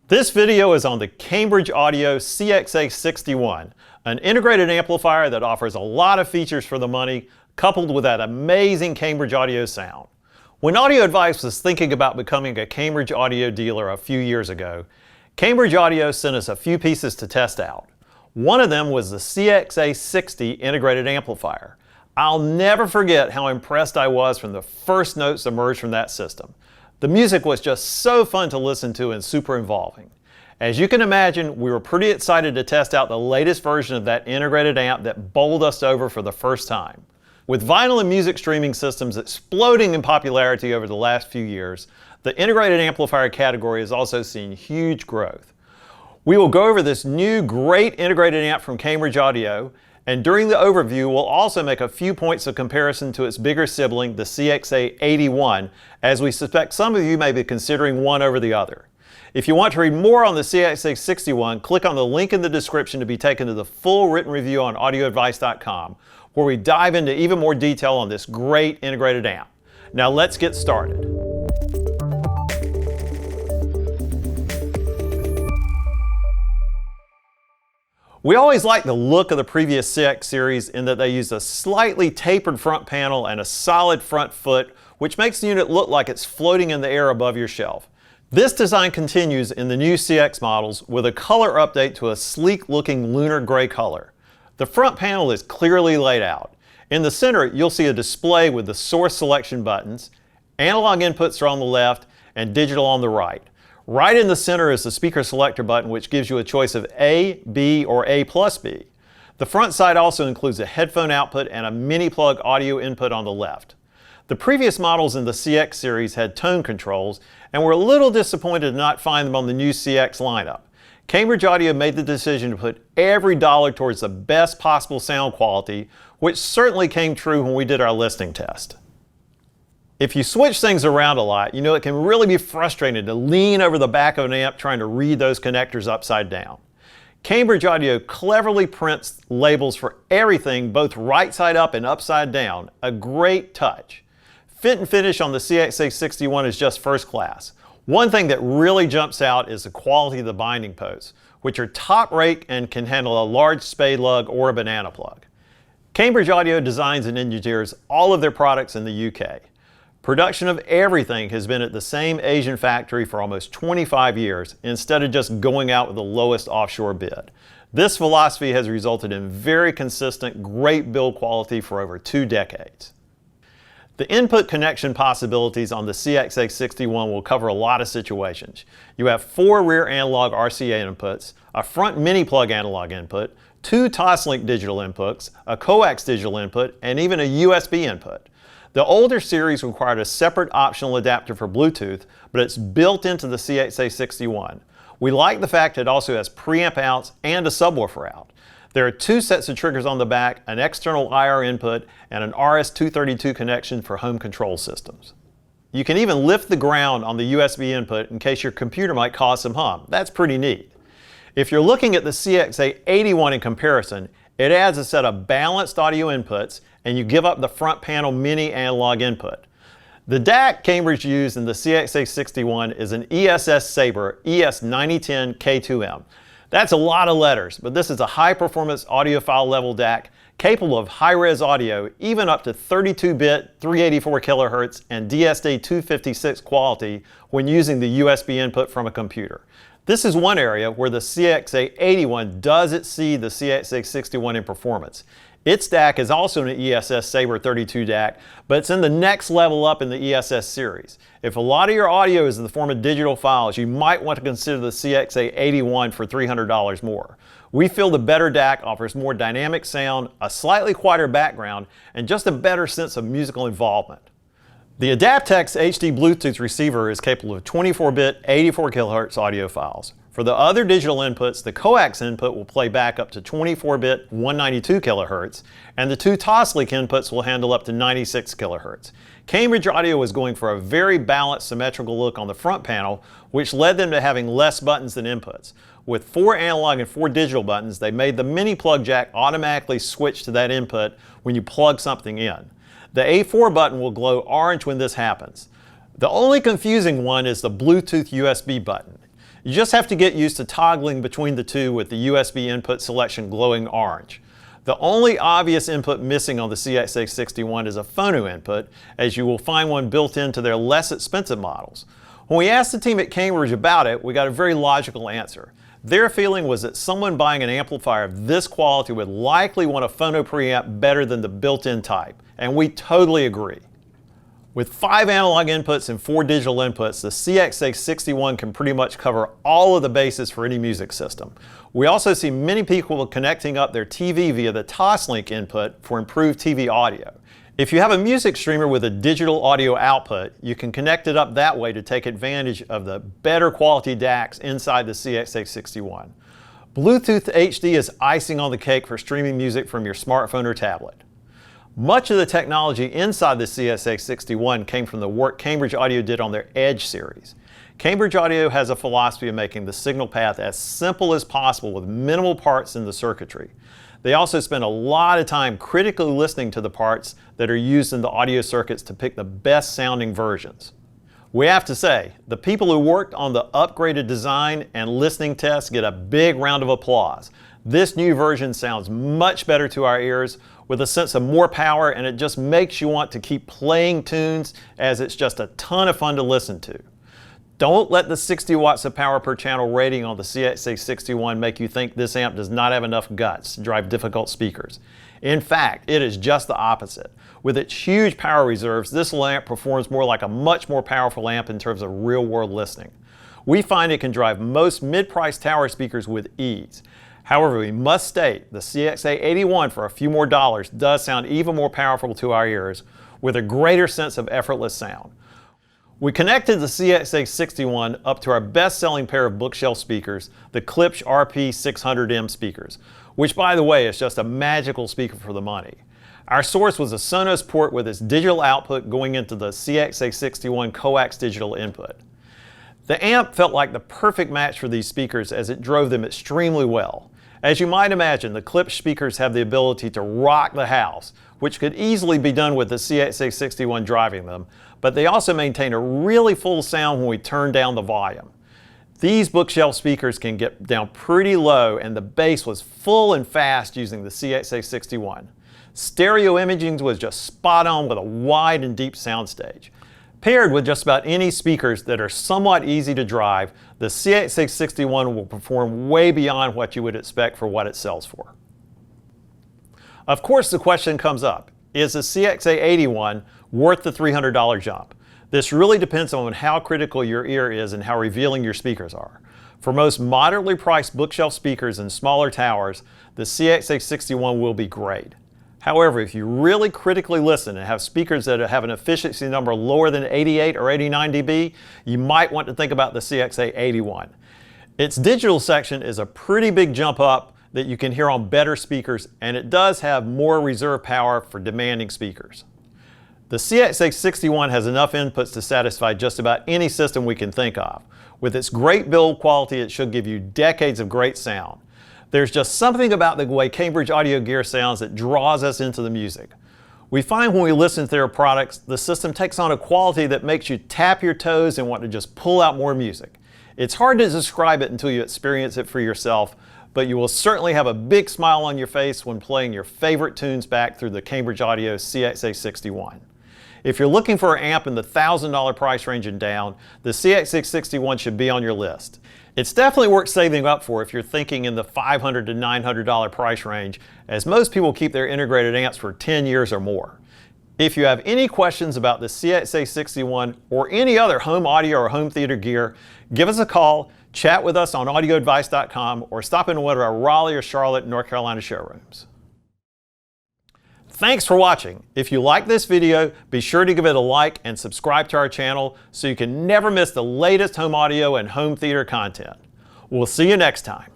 This video is on the Cambridge Audio CXA61, an integrated amplifier that offers a lot of features for the money, coupled with that amazing Cambridge Audio sound. When Audio Advice was thinking about becoming a Cambridge Audio dealer a few years ago, Cambridge Audio sent us a few pieces to test out. One of them was the CXA60 integrated amplifier. I'll never forget how impressed I was when the first notes emerged from that system. The music was just so fun to listen to and super involving. As you can imagine, we were pretty excited to test out the latest version of that integrated amp that bowled us over for the first time. With vinyl and music streaming systems exploding in popularity over the last few years, the integrated amplifier category has also seen huge growth. We will go over this new great integrated amp from Cambridge Audio, and during the overview, we'll also make a few points of comparison to its bigger sibling, the CXA61, as we suspect some of you may be considering one over the other. If you want to read more on the CXA61, click on the link in the description to be taken to the full written review on audioadvice.com, where we dive into even more detail on this great integrated amp. Now let's get started. We always liked the look of the previous CX series in that they used a slightly tapered front panel and a solid front foot, which makes the unit look like it's floating in the air above your shelf. This design continues in the new CX models with a color update to a sleek looking lunar gray color. The front panel is clearly laid out. In the center, you'll see a display with the source selection buttons. Analog inputs are on the left and digital on the right. Right in the center is the speaker selector button, which gives you a choice of A, B, or A plus B. The front side also includes a headphone output and a mini plug audio input on the left. The previous models in the CX series had tone controls, and we're a little disappointed to not find them on the new CX lineup. Cambridge Audio made the decision to put every dollar towards the best possible sound quality, which certainly came true when we did our listening test. If you switch things around a lot, you know it can really be frustrating to lean over the back of an amp trying to read those connectors upside down. Cambridge Audio cleverly prints labels for everything, both right side up and upside down, a great touch. Fit and finish on the CXA61 is just first class. One thing that really jumps out is the quality of the binding posts, which are top rate and can handle a large spade lug or a banana plug. Cambridge Audio designs and engineers all of their products in the UK. Production of everything has been at the same Asian factory for almost 25 years instead of just going out with the lowest offshore bid. This philosophy has resulted in very consistent, great build quality for over 2 decades. The input connection possibilities on the CXA61 will cover a lot of situations. You have 4 rear analog RCA inputs, a front mini plug analog input, 2 Toslink digital inputs, a coax digital input, and even a USB input. The older series required a separate optional adapter for Bluetooth, but it's built into the CXA61. We like the fact it also has preamp outs and a subwoofer out. There are 2 sets of triggers on the back, an external IR input, and an RS-232 connection for home control systems. You can even lift the ground on the USB input in case your computer might cause some hum. That's pretty neat. If you're looking at the CXA81 in comparison, it adds a set of balanced audio inputs, and you give up the front panel mini analog input. The DAC Cambridge used in the CXA61 is an ESS Sabre ES9010 K2M. That's a lot of letters, but this is a high-performance audiophile level DAC capable of high-res audio, even up to 32-bit 384 kHz and DSD256 quality when using the USB input from a computer. This is one area where the CXA81 does exceed the CXA61 in performance. Its DAC is also an ESS Sabre 32 DAC, but it's in the next level up in the ESS series. If a lot of your audio is in the form of digital files, you might want to consider the CXA81 for $300 more. We feel the better DAC offers more dynamic sound, a slightly quieter background, and just a better sense of musical involvement. The Adaptex HD Bluetooth receiver is capable of 24-bit 84 kHz audio files. For the other digital inputs, the coax input will play back up to 24-bit 192 kHz, and the 2 Toslink inputs will handle up to 96 kHz. Cambridge Audio was going for a very balanced symmetrical look on the front panel, which led them to having less buttons than inputs. With 4 analog and 4 digital buttons, they made the mini plug jack automatically switch to that input when you plug something in. The A4 button will glow orange when this happens. The only confusing one is the Bluetooth USB button. You just have to get used to toggling between the two with the USB input selection glowing orange. The only obvious input missing on the CXA61 is a phono input, as you will find one built into their less expensive models. When we asked the team at Cambridge about it, we got a very logical answer. Their feeling was that someone buying an amplifier of this quality would likely want a phono preamp better than the built-in type, and we totally agree. With 5 analog inputs and 4 digital inputs, the CXA61 can pretty much cover all of the bases for any music system. We also see many people connecting up their TV via the Toslink input for improved TV audio. If you have a music streamer with a digital audio output, you can connect it up that way to take advantage of the better quality DACs inside the CXA61. Bluetooth HD is icing on the cake for streaming music from your smartphone or tablet. Much of the technology inside the CXA61 came from the work Cambridge Audio did on their Edge series. Cambridge Audio has a philosophy of making the signal path as simple as possible with minimal parts in the circuitry. They also spend a lot of time critically listening to the parts that are used in the audio circuits to pick the best sounding versions. We have to say, the people who worked on the upgraded design and listening tests get a big round of applause. This new version sounds much better to our ears with a sense of more power, and it just makes you want to keep playing tunes as it's just a ton of fun to listen to. Don't let the 60 watts of power per channel rating on the CXA61 make you think this amp does not have enough guts to drive difficult speakers. In fact, it is just the opposite. With its huge power reserves, this amp performs more like a much more powerful amp in terms of real-world listening. We find it can drive most mid-price tower speakers with ease. However, we must state the CXA81 for a few more dollars does sound even more powerful to our ears with a greater sense of effortless sound. We connected the CXA61 up to our best-selling pair of bookshelf speakers, the Klipsch RP600M speakers, which by the way is just a magical speaker for the money. Our source was a Sonos port with its digital output going into the CXA61 coax digital input. The amp felt like the perfect match for these speakers as it drove them extremely well. As you might imagine, the Klipsch speakers have the ability to rock the house, which could easily be done with the CXA61 driving them, but they also maintain a really full sound when we turn down the volume. These bookshelf speakers can get down pretty low, and the bass was full and fast using the CXA61. Stereo imaging was just spot on with a wide and deep soundstage. Paired with just about any speakers that are somewhat easy to drive, the CXA61 will perform way beyond what you would expect for what it sells for. Of course, the question comes up, is the CXA81 worth the $300 jump? This really depends on how critical your ear is and how revealing your speakers are. For most moderately priced bookshelf speakers and smaller towers, the CXA61 will be great. However, if you really critically listen and have speakers that have an efficiency number lower than 88 or 89 dB, you might want to think about the CXA81. Its digital section is a pretty big jump up that you can hear on better speakers, and it does have more reserve power for demanding speakers. The CXA61 has enough inputs to satisfy just about any system we can think of. With its great build quality, it should give you decades of great sound. There's just something about the way Cambridge audio gear sounds that draws us into the music. We find when we listen to their products, the system takes on a quality that makes you tap your toes and want to just pull out more music. It's hard to describe it until you experience it for yourself, but you will certainly have a big smile on your face when playing your favorite tunes back through the Cambridge Audio CXA61. If you're looking for an amp in the $1,000 price range and down, the CXA61 should be on your list. It's definitely worth saving up for if you're thinking in the $500 to $900 price range, as most people keep their integrated amps for 10 years or more. If you have any questions about the CXA61 or any other home audio or home theater gear, give us a call, chat with us on audioadvice.com, or stop in one of our Raleigh or Charlotte, North Carolina showrooms. Thanks for watching. If you like this video, be sure to give it a like and subscribe to our channel so you can never miss the latest home audio and home theater content. We'll see you next time.